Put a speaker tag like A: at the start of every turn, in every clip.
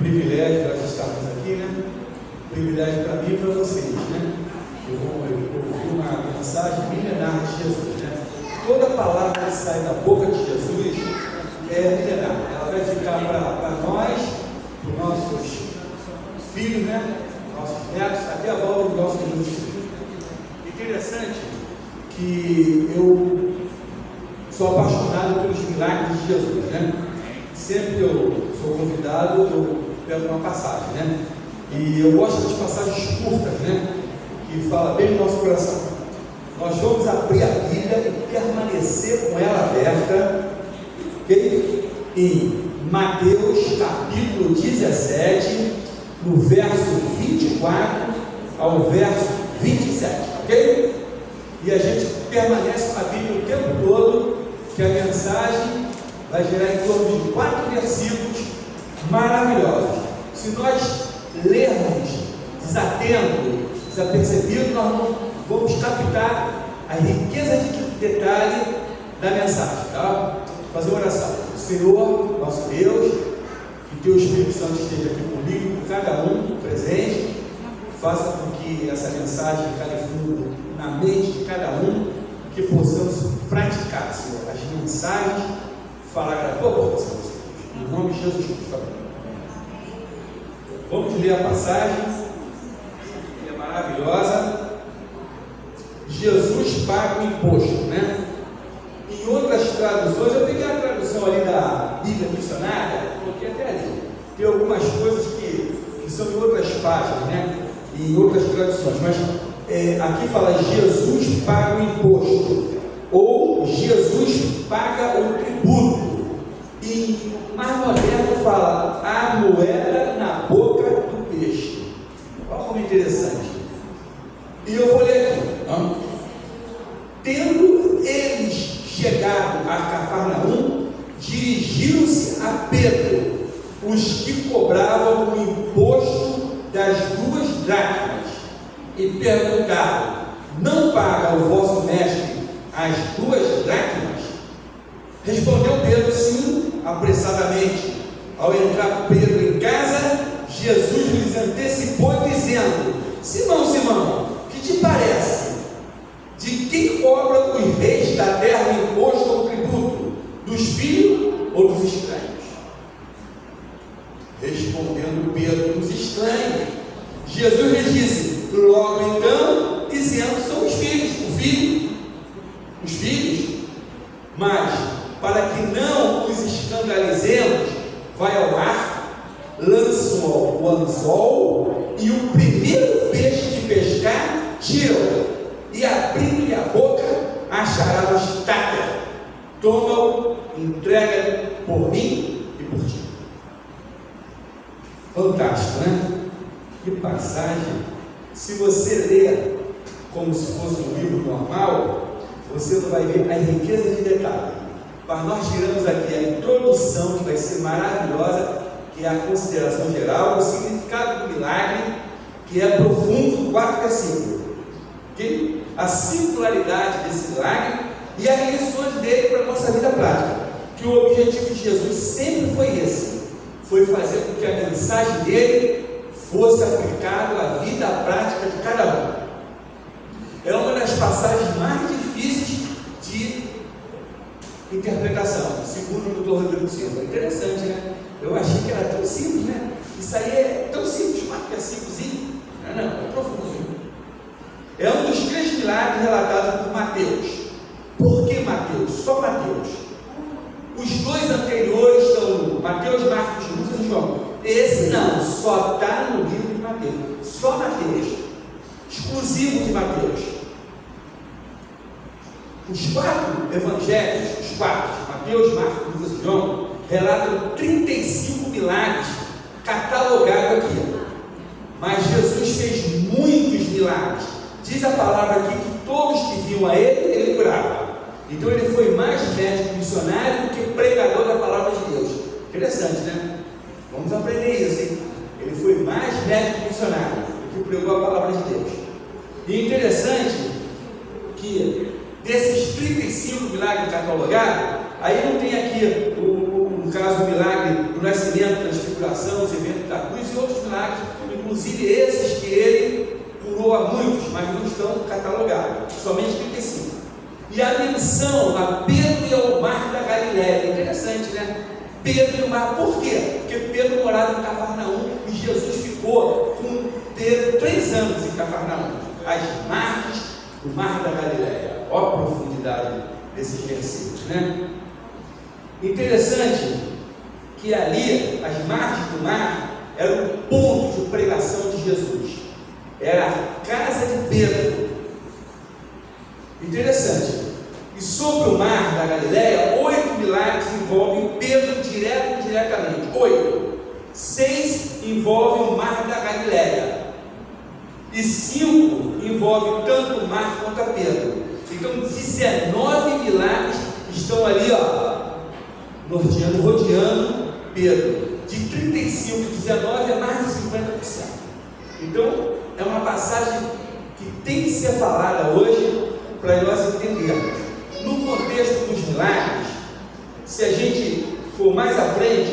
A: privilégio nós estarmos aqui, né? Privilégio para mim e para vocês, né? Eu vou ouvir uma mensagem milenar de Jesus, né? Toda palavra que sai da boca de Jesus é milenar. Ela vai ficar para nós, para os nossos filhos, né? Nossos netos, até a volta do nosso Jesus. Interessante que eu sou apaixonado pelos milagres de Jesus, né? Sempre que eu sou convidado, eu pego uma passagem, né? E eu gosto das passagens curtas, né? Que fala bem no nosso coração. Nós vamos abrir a Bíblia e permanecer com ela aberta, ok? Em Mateus capítulo 17, no verso 24 ao verso 27, ok? E a gente permanece com a Bíblia o tempo todo, que a mensagem vai gerar em torno de 4 versículos maravilhosos. Se nós lermos desatento, desapercebido, nós não vamos captar a riqueza de detalhe da mensagem, tá? Vou fazer uma oração. Senhor, nosso Deus, que teu Espírito Santo esteja aqui comigo, com cada um presente, faça com que essa mensagem cale fundo na mente de cada um, que possamos praticar, Senhor, as mensagens, falar a tua voz, Senhor, em nome de Jesus Cristo. Vamos ler a passagem, que é maravilhosa. Jesus paga o imposto, né? Em outras traduções, eu peguei a tradução ali da Bíblia Missionária, coloquei até ali. Tem algumas coisas que são em outras páginas, né? Em outras traduções, mas aqui fala Jesus paga o imposto, ou Jesus paga o tributo. E mais moderno fala a moeda na boca do peixe. Olha como interessante. E eu vou ler aqui. Tendo eles chegado a Cafarnaum, dirigiram-se a Pedro, os que cobravam o imposto das 2 dracmas, e perguntaram: não paga o vosso mestre as 2 dracmas? Respondeu Pedro: sim, apressadamente. Ao entrar Pedro em casa, Jesus lhes antecipou, dizendo: Simão, Simão, que te parece? De quem cobram os reis da terra o imposto ou o tributo? Dos filhos ou dos estranhos? Respondendo Pedro: dos estranhos. Jesus lhes disse: logo então, isentos são os filhos. Os filhos. Mas, para que não os escandalizemos, vai ao mar, lançam o anzol, e o primeiro peixe de pescar tira-o, e abrindo-lhe a boca, achará o estaca. Toma-o, entrega por mim e por ti. Fantástico, né? Que passagem. Se você ler como se fosse um livro normal, você não vai ver a riqueza de detalhe. Mas nós tiramos aqui a introdução, que vai ser maravilhosa, que é a consideração geral, o significado do milagre, que é profundo, 4 versículos. Okay? A singularidade desse milagre e as lições dele para a nossa vida prática. Que o objetivo de Jesus sempre foi esse: foi fazer com que a mensagem dele fosse aplicada à vida prática de cada um. É uma das passagens mais difíceis de interpretação, segundo o Dr. Rodrigo Silva. Interessante, né? Eu achei que era tão simples, né? Isso aí é tão simples, 4 versículos. Não, é profundo. É um dos 3 milagres relatados por Mateus. Por que Mateus? Só Mateus. Os 2 anteriores estão Mateus, Marcos, Lucas e João. Esse não, só está no livro de Mateus. Só Mateus. Exclusivo de Mateus. Os 4 evangelhos, Mateus, Marcos, Lucas e João, relatam 35 milagres catalogados aqui. Mas Jesus fez muitos milagres. Diz a palavra aqui que todos que vinham a ele curava. Então ele foi mais médico missionário do que pregador da palavra de Deus. Interessante, né? Vamos aprender isso, hein? Ele foi mais médico missionário do que pregou a palavra de Deus. E interessante que desses 35 milagres catalogados, aí não tem aqui caso do milagre do nascimento, da transfiguração, os eventos da cruz e outros milagres, inclusive esses que ele curou a muitos, mas não estão catalogados, somente 35. E a menção a Pedro e ao mar da Galileia, interessante, né? Pedro e o mar, por quê? Porque Pedro morava em Cafarnaum e Jesus ficou com Pedro 3 anos em Cafarnaum, às margens do mar da Galileia. Olha a profundidade desses versículos, né? Interessante que ali, as margens do mar, era o ponto de pregação de Jesus, era a casa de Pedro. Interessante. E sobre o mar da Galileia, 8 milagres envolvem Pedro direto e indiretamente. 8. 6 envolvem o mar da Galileia. E 5 envolvem tanto o mar quanto a Pedro. Então 19 milagres estão ali, rodeando Pedro. De 35 e 19 é mais de 50%. Então é uma passagem que tem que ser falada hoje para nós entendermos. No contexto dos milagres, se a gente for mais à frente,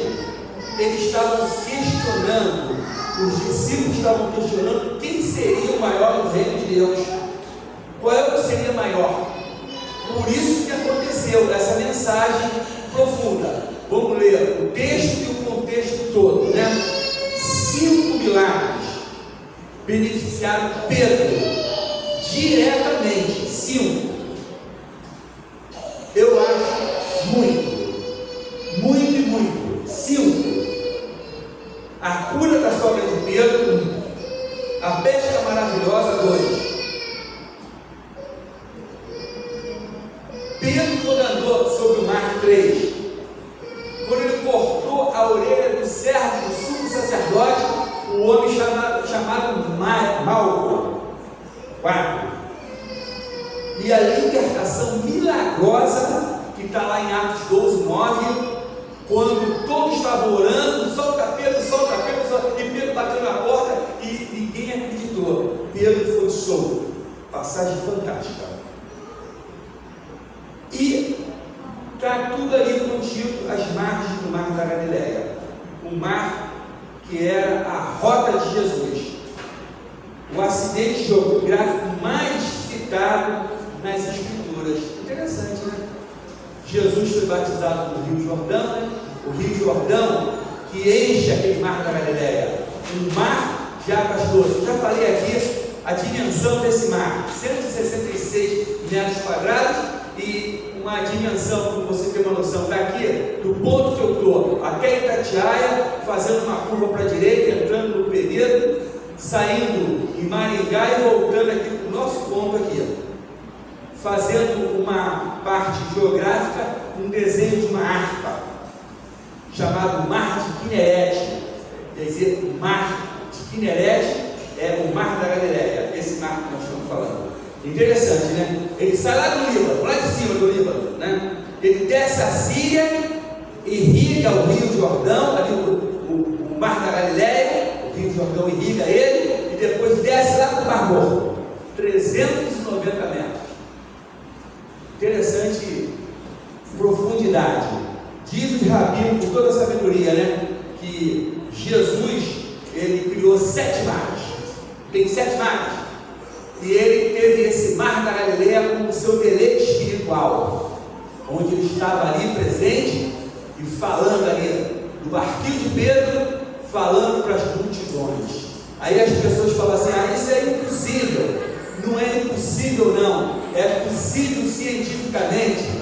A: eles estavam questionando, os discípulos estavam questionando quem seria o maior no reino de Deus, qual seria maior. Por isso que aconteceu essa mensagem profunda. Vamos ler o texto e o contexto todo, né? 5 milagres beneficiaram Pedro diretamente. 5. Eu acho muito, muito e muito. 5. A cura da sogra de Pedro. 1. A pesca maravilhosa. 2. Pedro quando andou sobre o mar. 3. Quando ele cortou a orelha do servo do sumo sacerdote, o homem chamado Malco. 4. E a libertação milagrosa, que está lá em Atos 12, 9, quando todos estavam orando, solta Pedro, e Pedro bateu na porta e ninguém acreditou. Pedro foi solto. Passagem fantástica. E está tudo ali contido às margens do mar da Galileia, o mar que era a rota de Jesus, o acidente geográfico mais citado nas Escrituras. Interessante, né? Jesus foi batizado no Rio Jordão, né? O Rio Jordão que enche aquele mar da Galileia, um mar de águas doces. Já falei aqui a dimensão desse mar, 166 metros quadrados e uma dimensão, para você ter uma noção, daqui, do ponto que eu estou até Itatiaia, fazendo uma curva para a direita, entrando no Penedo, saindo em Maringá e voltando aqui para o nosso ponto aqui, fazendo uma parte geográfica, um desenho de uma harpa, chamado Mar de Quinerete. Quer dizer, o Mar de Quinerete é o Mar da Galileia, esse mar que nós estamos falando. Interessante, né? Ele sai lá do Líbano, lá de cima do Líbano, né? Ele desce a Síria, irriga o Rio Jordão, ali o Mar da Galileia, o Rio Jordão irriga ele, e depois desce lá para o Mar Morto, 390 metros. Interessante profundidade. Diz o rabino com toda a sabedoria, né? Que Jesus, ele criou 7 mares. Tem 7 mares. E ele teve esse mar da Galileia como seu deleite espiritual, onde ele estava ali presente e falando ali do barquinho de Pedro, falando para as multidões. Aí as pessoas falam assim: isso é impossível. Não é impossível, não, é possível cientificamente.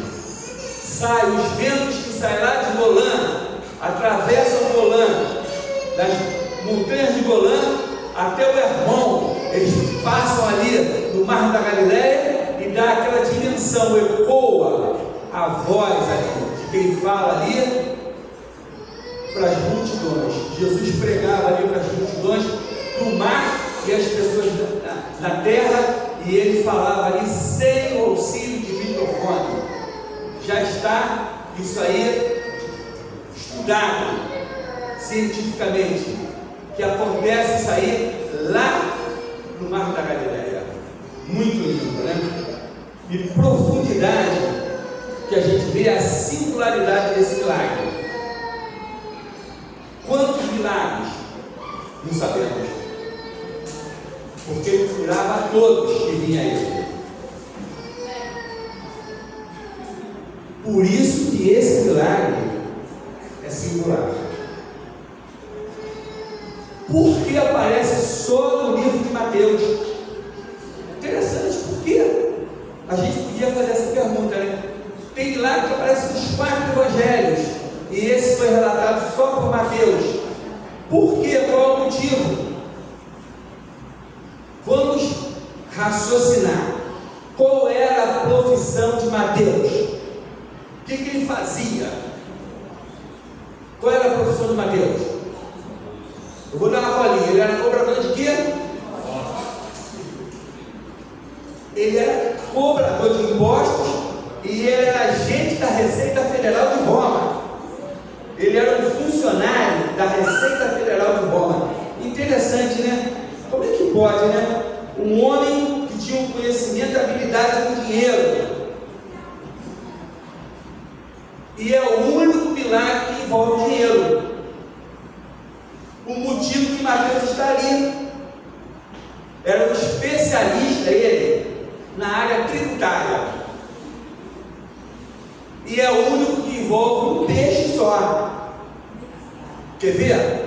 A: Os ventos que saem lá de Golã, atravessam o Golã, das montanhas de Golã até o Hermon, eles passam ali no Mar da Galileia e dá aquela dimensão, ecoa a voz ali de quem fala ali para as multidões. Jesus pregava ali para as multidões no mar e as pessoas na terra, e ele falava ali sem auxílio de microfone. Já está isso aí estudado cientificamente, que acontece isso aí lá no Mar da Galileia. Muito lindo, né? E profundidade que a gente vê a singularidade desse milagre. Não sabemos. Porque ele curava a todos que vinha a ele. Por isso que esse milagre é singular. Por que aparece só no livro de Mateus? Interessante, por quê? A gente podia fazer essa pergunta, né? Tem milagre que aparece nos 4 evangelhos, e esse foi relatado só por Mateus. Por quê? Qual é o motivo? Vamos raciocinar. Qual era a profissão de Mateus? O que ele fazia? Qual era a profissão de Mateus? Eu vou dar uma colinha. Ele era cobrador de quê? Ele era cobrador de impostos e ele era agente da Receita Federal de Roma. Ele era um funcionário da Receita Federal de Roma. Interessante, né? Como é que pode, né? Um homem que tinha um conhecimento e habilidade com dinheiro. E é o único milagre que envolve dinheiro. O motivo que Mateus está ali. Era um especialista, ele, na área tributária. E é o único que envolve um peixe só. Quer ver?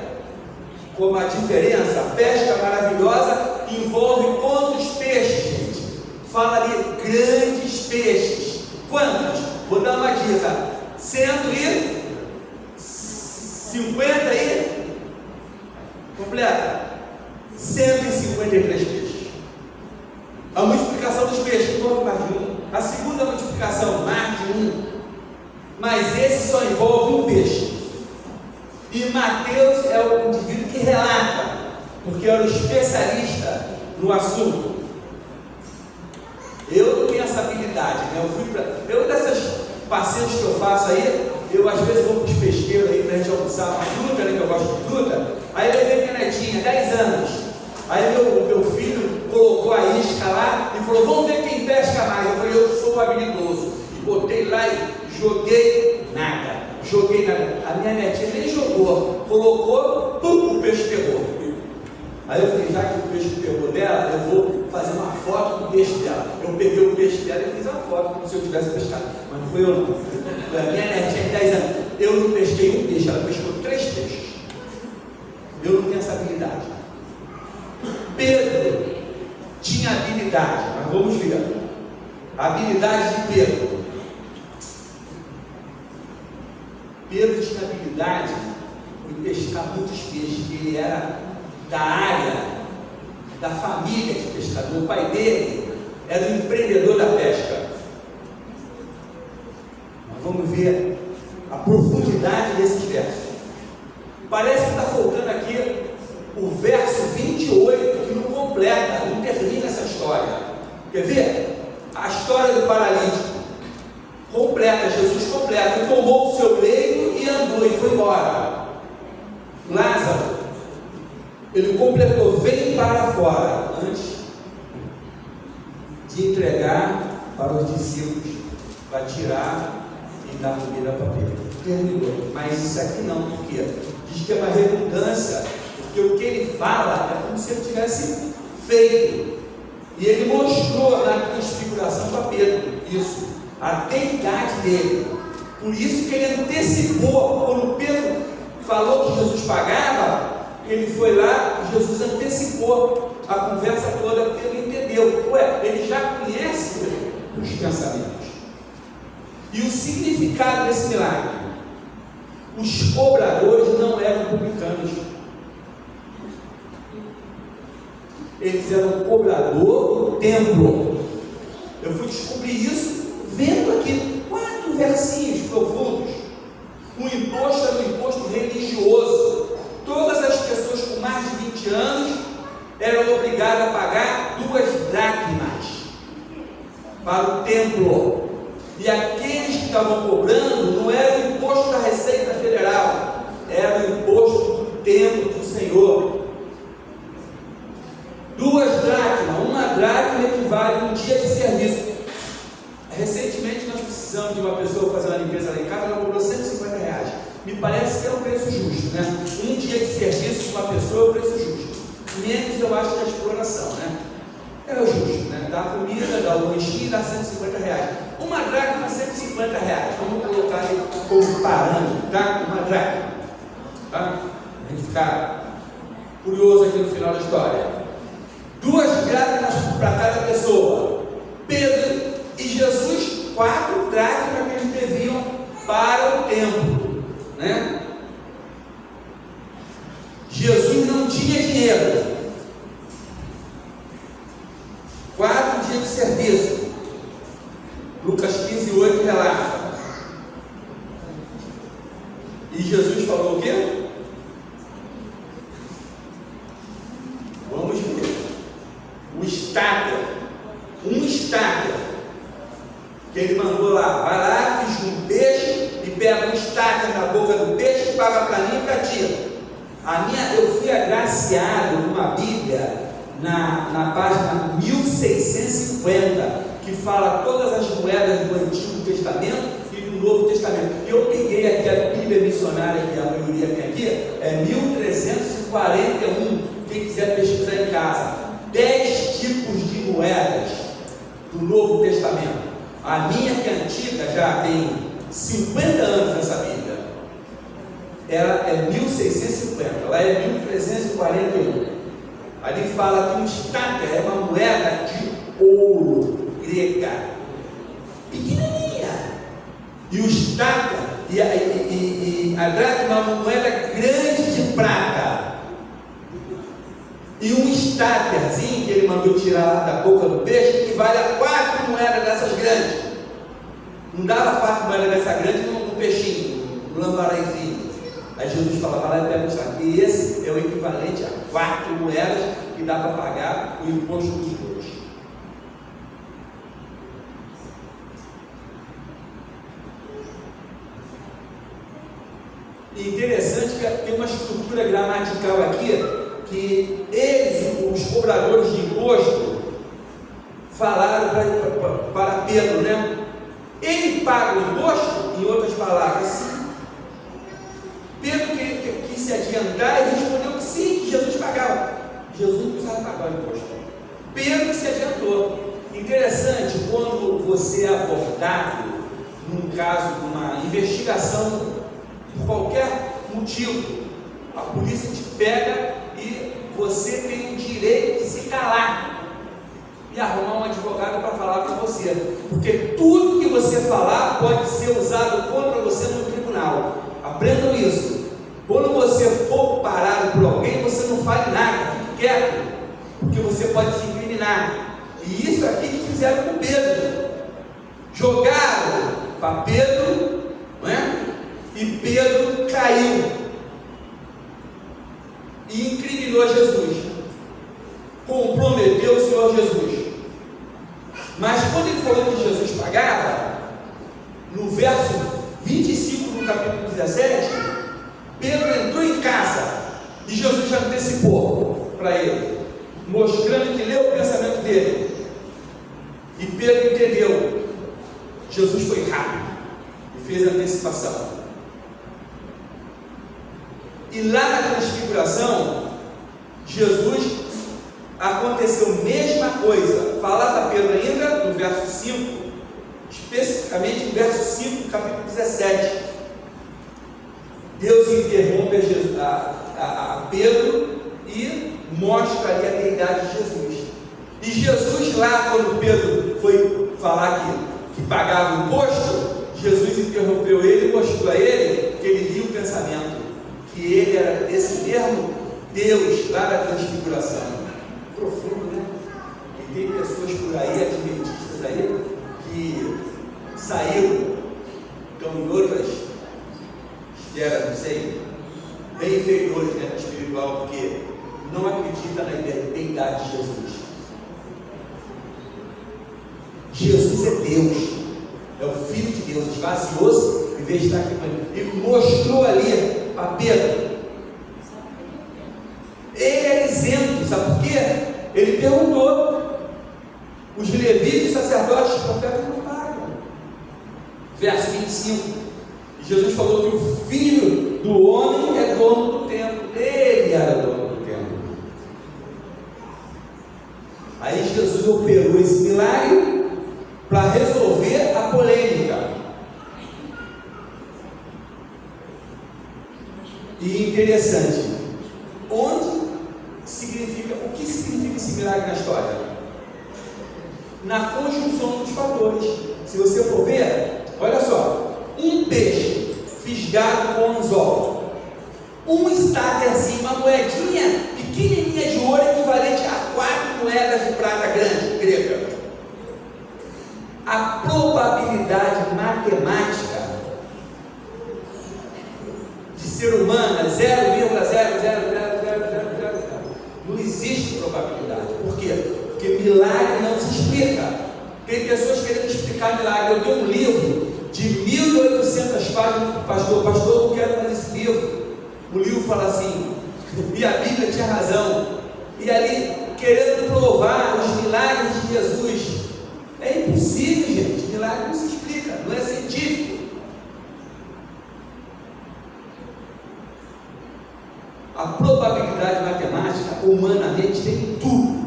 A: Como a diferença, a pesca maravilhosa envolve quantos peixes, gente? Fala ali, grandes peixes. Quantos? Vou dar uma dica. 150 e completa 153 peixes. A multiplicação dos peixes envolve mais de um. A segunda multiplicação, mais de um. Mas esse só envolve um peixe. E Mateus é o indivíduo que relata, porque era o especialista no assunto. Eu não tenho essa habilidade, né? Eu dessas passeios que eu faço aí, eu às vezes vou para os pesqueiros aí para a gente almoçar uma fruta, né, que eu gosto de fruta. Aí eu levei minha netinha, 10 anos. Aí meu filho colocou a isca lá e falou: vamos ver quem pesca mais. Eu falei: eu sou habilidoso. E botei lá e joguei nada. Joguei nada. A minha netinha nem jogou, colocou, pum, o peixe pegou. Aí eu falei: já que o peixe pegou dela, eu vou fazer uma foto do peixe dela. Eu peguei o peixe dela e fiz uma foto como se eu tivesse pescado. Mas não fui eu, não. Foi a minha netinha de 10 anos. Eu não pesquei um peixe, ela pescou 3 peixes. Eu não tenho essa habilidade. Pedro tinha habilidade, mas vamos ver. A habilidade de Pedro. Pedro tinha habilidade em pescar muitos peixes, que ele era da área, da família de pescador. O pai dele era um empreendedor da pesca. Mas vamos ver a profundidade desses versos. Parece que está faltando aqui o verso 28, que não completa, não termina essa história. Quer ver? A história do paralítico completa, Jesus completa. Ele tomou o seu leito e andou e foi embora. Lázaro, ele completou: vem para fora, antes de entregar para os discípulos, para tirar e dar comida para Pedro. Terminou. Mas isso aqui não, porque diz que é uma redundância, porque o que ele fala é como se ele tivesse feito. E ele mostrou na transfiguração para Pedro isso, a deidade dele. Por isso que ele antecipou. Quando Pedro falou que Jesus pagava, ele foi lá e Jesus antecipou a conversa toda, porque ele entendeu. Ué, ele já conhece os pensamentos. E o significado desse milagre: os cobradores não eram publicanos. Eles eram cobrador do templo. Eu fui descobrir isso vendo aqui 4 versinhos profundos. O imposto era um imposto religioso. Todas as pessoas com mais de 20 anos eram obrigadas a pagar 2 dracmas para o templo. E aqueles que estavam cobrando não era o imposto da Receita Federal, era o imposto do templo do Senhor. 2 dracmas, 1 dracma equivale a um dia de serviço. Recentemente nós precisamos de uma pessoa fazer uma limpeza lá em casa, ela cobrou R$150. Me parece que é um preço justo, né? Um dia de serviço de uma pessoa é um preço justo. menos eu acho que é a exploração, né? É o justo, né? Dá comida, dá o lanchinho, dá R$150. Uma dracma, R$150. Vamos colocar aí como parâmetro, tá? Uma dracma, tá? A gente ficar curioso aqui no final da história. 2 dracmas para cada pessoa. Pedro e Jesus, 4 dracmas que eles deviam para o templo, né? Jesus não tinha dinheiro. 4 dias de serviço. Lucas 15:8 relata. E Jesus falou o quê? Vamos ver. O estáter. Um estáter. Que ele mandou lá. Vai lá, fiz um peixe e pega um estáter na boca do peixe e paga para mim e para ti. Eu fui agraciado numa Bíblia na página 1650, que fala todas as moedas do Antigo Testamento e do Novo Testamento. Eu peguei aqui a Bíblia missionária, que a maioria tem aqui, é 1341. Quem quiser pesquisar em casa, 10 tipos de moedas do Novo Testamento. A minha, que é antiga, já tem 50 anos essa Bíblia. Ela é 1650, ela é 1341. Ali fala que um estáter é uma moeda de ouro grega, pequenininha. E o estáter e a dracma é uma moeda grande de prata. E um estáterzinho que ele mandou tirar lá da boca do peixe equivale a 4 moedas dessas grandes. Não dava 4 moedas dessa grande no peixinho, no lambaraizinho. Aí Jesus fala, vai lá e pega o estáter. E esse é o equivalente a 4 moedas que dá para pagar o imposto dos dois. E interessante que tem uma estrutura gramatical aqui, que eles, os cobradores de imposto, falaram para Pedro, né? Ele paga o imposto, em outras palavras, sim. Pedro quis se adiantar e respondeu que sim, que Jesus pagava. Jesus não precisava pagar o imposto. Pedro se adiantou. Interessante, quando você é abordado num caso de uma investigação por qualquer motivo, a polícia te pega e você tem o direito de se calar e arrumar um advogado para falar com você, porque tudo que você falar pode ser usado contra você no tribunal. Aprendam isso. Quando você for parado por alguém, você não fale nada, fique quieto, porque você pode se incriminar. E isso aqui que fizeram com Pedro. Jogaram para Pedro, não é? E Pedro caiu e incriminou Jesus, comprometeu o Senhor Jesus. Mas quando ele falou que Jesus pagava, no verso 25 do capítulo 17, Pedro entrou em casa e Jesus já antecipou para ele, mostrando que leu o pensamento dele. E Pedro entendeu. Jesus foi rápido e fez a antecipação. E lá na transfiguração, Jesus aconteceu a mesma coisa. Fala para Pedro ainda no verso 5, especificamente no verso 5 do capítulo 17. Deus interrompe a Pedro e mostra ali a deidade de Jesus. E Jesus lá, quando Pedro foi falar que pagava o imposto, Jesus interrompeu ele e mostrou a ele que ele lia o pensamento, que ele era esse mesmo Deus lá da transfiguração. Profundo, né? E tem pessoas por aí, adventistas aí, que saíram, estão em outras esferas, não sei, bem inferiores, né, espiritual, porque não acredita na deidade de Jesus. Jesus é Deus, é o Filho de Deus, esvaziou-se em vez de estar aqui com ele. Ele mostrou ali para Pedro. Ele era isento, sabe por quê? Ele perguntou. Os levitas, os sacerdotes, os profetas não pagam. Verso 25. Jesus falou que o Filho do homem é dono do templo. Ele era dono do templo. interessante. O que significa esse milagre na história? Na conjunção dos fatores. Se você for ver, olha só, um peixe fisgado com anzol, um estáterzinho, uma moedinha pequenininha de ouro equivalente a 4 moedas de prata grega. A probabilidade matemática de ser humano é 0,00000. Não existe probabilidade. Por quê? Porque milagre não se explica. Tem pessoas querendo explicar milagre. Eu tenho um livro de 1.800 páginas, pastor, eu não quero mais esse livro. O livro fala assim, e a Bíblia tinha razão. E ali, querendo provar os milagres de Jesus. É impossível, gente. Milagre não se explica, não é científico. A probabilidade matemática, humanamente, tem tudo.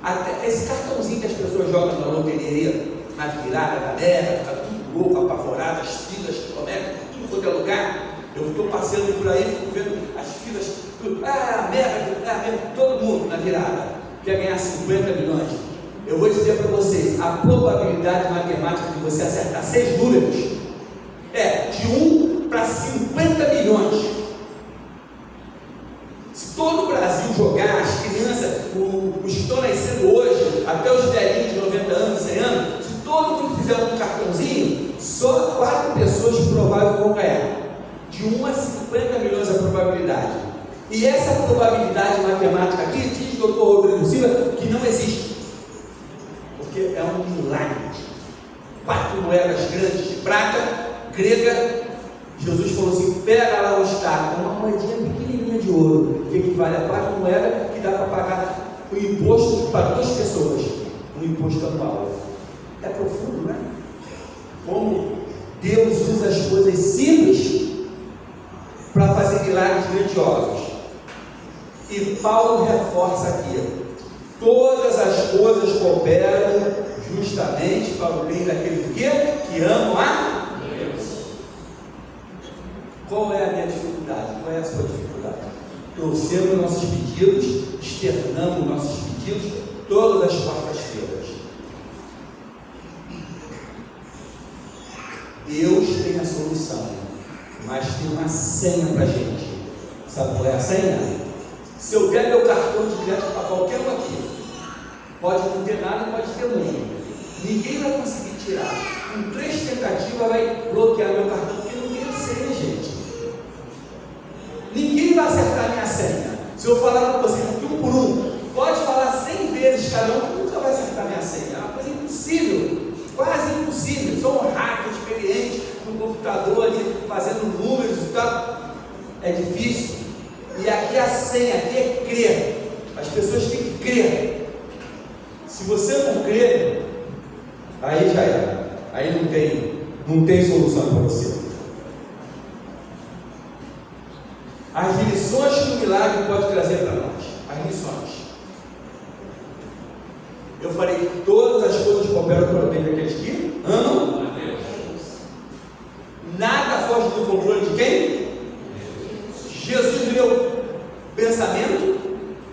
A: Até esse cartãozinho que as pessoas jogam na loteria, na virada, na guerra, fica tudo louco, apavorado, as filas quilométricas, tudo quanto é lugar. Eu estou passeando por aí, fico vendo as filas, tudo, todo mundo na virada, quer ganhar 50 milhões. Eu vou dizer para vocês, a probabilidade matemática de você acertar 6 números é de 1 para 50 milhões. Se todo o Brasil jogar, as crianças, os que estão nascendo hoje, até os velhinhos de 90 anos, 100 anos, se todo mundo fizer um cartãozinho, só 4 pessoas prováveis vão ganhar. De 1 a 50 milhões a probabilidade. E essa probabilidade matemática aqui, diz o Dr. Rodrigo Silva, que não existe. Porque é um milagre. 4 moedas grandes de prata, grega. Jesus falou assim, pega lá o estado, uma moedinha pequenininha de ouro, que equivale a 4 moedas, que dá para pagar o imposto para 2 pessoas, um imposto anual. É profundo, né? Como Deus usa as coisas simples para fazer milagres grandiosos. E Paulo reforça aqui, todas as coisas cooperam justamente para o bem daqueles que amam a Deus. Qual é a minha dificuldade? Qual é a sua dificuldade? Trouxemos nossos pedidos, externamos nossos pedidos todas as quartas-feiras. Deus tem a solução, mas tem uma senha para a gente. Sabe qual é a senha? Se eu der meu cartão de crédito para qualquer um aqui, pode não ter nada, pode ter muito. Ninguém vai conseguir tirar. Com 3 tentativas vai bloquear meu cartão, porque não tem senha, gente. Ninguém vai acertar a minha senha. Se eu falar para você aqui 1 por 1, pode falar 100 vezes cada um, que nunca vai acertar a minha senha. É uma coisa impossível, quase impossível. Sou um hacker experiente no computador ali, fazendo números e tal. É difícil. E aqui a senha, aqui é crer. As pessoas têm que crer. Se você não crer, aí já era. Aí não tem solução para você. As lições que o milagre pode trazer para nós. As lições. Eu falei que todas as coisas cooperam para o bem daqueles que amam a Deus. Nada foge do controle de quem? Jesus leu o pensamento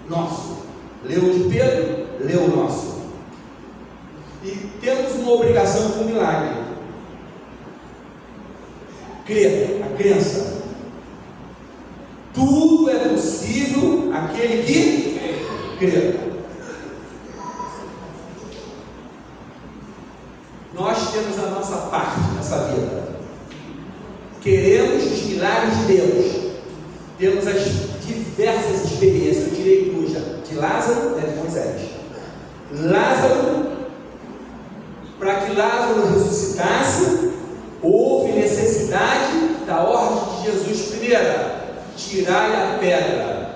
A: nosso. Leu o de Pedro, leu o nosso. E temos uma obrigação com o milagre. Crer, a crença. Tudo é possível àquele que crê. Nós temos a nossa parte nessa vida. Queremos os milagres de Deus. Temos as diversas experiências. Eu tirei duas de Lázaro e de Moisés. Lázaro, para que Lázaro ressuscitasse, houve necessidade da ordem de Jesus. Primeira, tirai a pedra.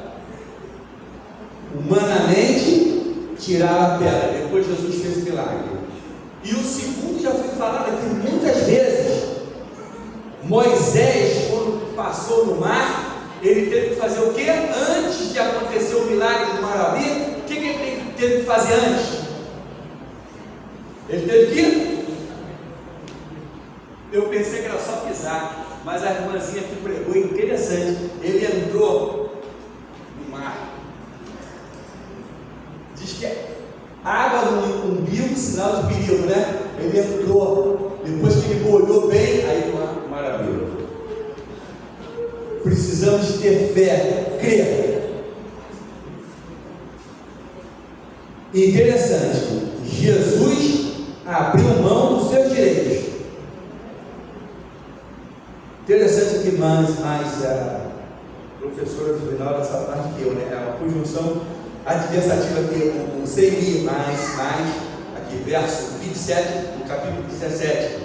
A: Humanamente, tirar a pedra. Depois Jesus fez o milagre. E o segundo, já foi falado aqui muitas vezes, Moisés, quando passou no mar, ele teve que fazer o que? Antes de acontecer o milagre do mar abrir, o que ele teve que fazer antes? Ele teve que? Eu pensei que era só pisar, mas a irmãzinha que pregou, interessante, ele entrou último sinal de perigo, né? Ele entrou, depois que ele molhou bem, aí uma maravilha. Precisamos ter fé, crer. Interessante, Jesus abriu mão dos seus direitos. Interessante que mais a professora final dessa parte que eu, né? É uma conjunção adversativa aqui, um sem mais, aqui, verso 27, no capítulo 17.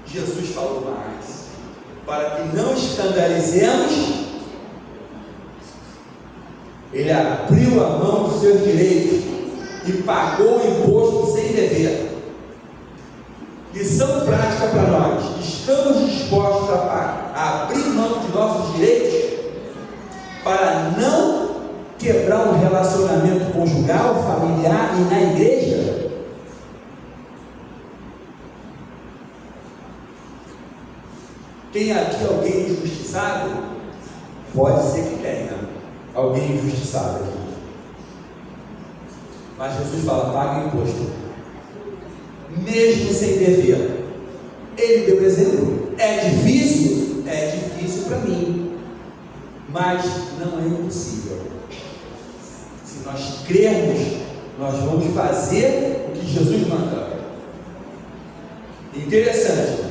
A: Jesus falou mais, para que não escandalizemos, ele abriu a mão dos seus direitos e pagou o imposto sem dever. Lição prática para nós: estamos dispostos a abrir mão de nossos direitos para não quebrar um relacionamento conjugal, familiar e na igreja? Tem aqui alguém injustiçado? Pode ser que tenha alguém injustiçado aqui, mas Jesus fala: paga imposto, mesmo sem dever. Ele deu exemplo. É difícil para mim, mas não é impossível. Se nós crermos, nós vamos fazer o que Jesus manda. Interessante,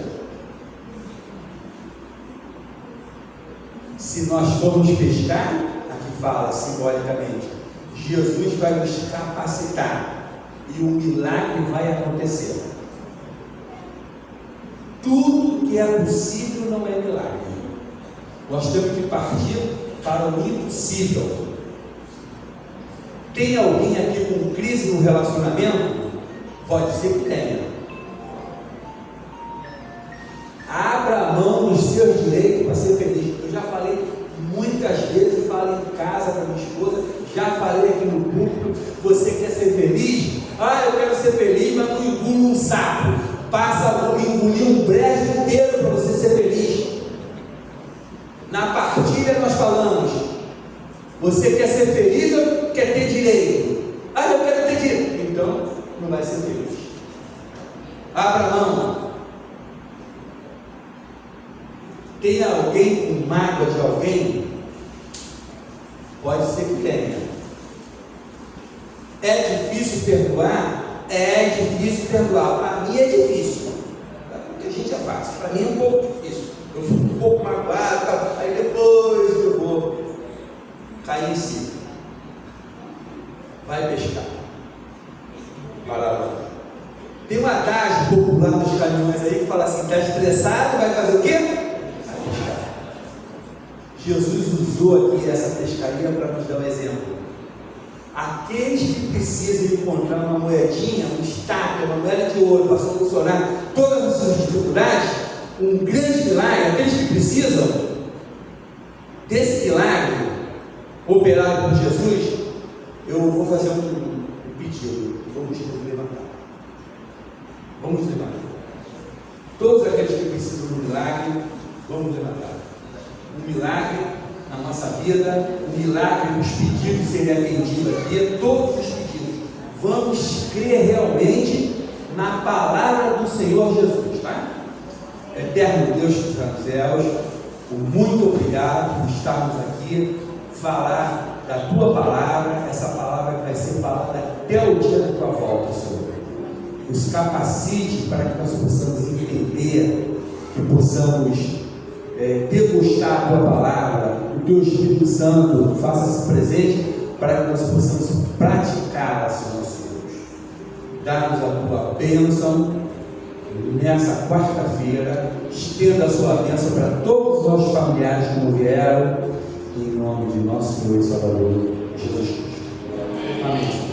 A: se nós formos pescar, aqui fala simbolicamente, Jesus vai nos capacitar e o milagre vai acontecer. Tudo que é possível não é milagre. Nós temos que partir para o impossível. Tem alguém aqui com crise no relacionamento? Pode ser que tenha. Abra a mão dos seus direitos para ser feliz. Eu já falei muitas vezes, falo em casa para minha esposa, já falei aqui no público: você quer ser feliz? Eu quero ser feliz, mas não engula um sapo. Passa a engolir um brejo inteiro para você ser feliz. Na partilha nós falamos: você quer ser feliz ou quer ter direito? Eu quero ter direito. Então não vai ser feliz. Abra a mão. Tem alguém com mágoa de alguém? Pode ser que tenha. É difícil perdoar? É difícil perdoar. Para mim é difícil. Para muita gente é fácil. Para mim é um pouco difícil. Eu fico um pouco magoado, aí depois eu vou cair em si. Vai pescar. Para lá. Tem um adágio popular dos caminhões aí que fala assim: está estressado, vai fazer o quê? Vai pescar. Jesus usou aqui essa pescaria para nos dar um exemplo. Aqueles que precisam encontrar uma moedinha, um estátua, uma moeda de ouro para solucionar todas as suas dificuldades, um grande milagre, aqueles que precisam desse milagre operado por Jesus, eu vou fazer um pedido. Vamos nos levantar. Vamos levantar. Todos aqueles que precisam de um milagre, vamos levantar. Um milagre na nossa vida, um milagre nos pedidos serem atendidos aqui, todos os pedidos. Vamos crer realmente na palavra do Senhor Jesus, tá? Eterno Deus que está nos céus, muito obrigado por estarmos aqui, falar da tua palavra, essa palavra que vai ser falada até o dia da tua volta, Senhor. Nos capacite para que nós possamos entender, que possamos degustar a tua palavra, o teu Espírito Santo faça-se presente para que nós possamos praticá-la, Senhor Deus. Dá-nos a tua bênção nessa quarta-feira, estenda a sua bênção para todos os nossos familiares que não vieram, em nome de nosso Senhor e Salvador Jesus Cristo. Amém.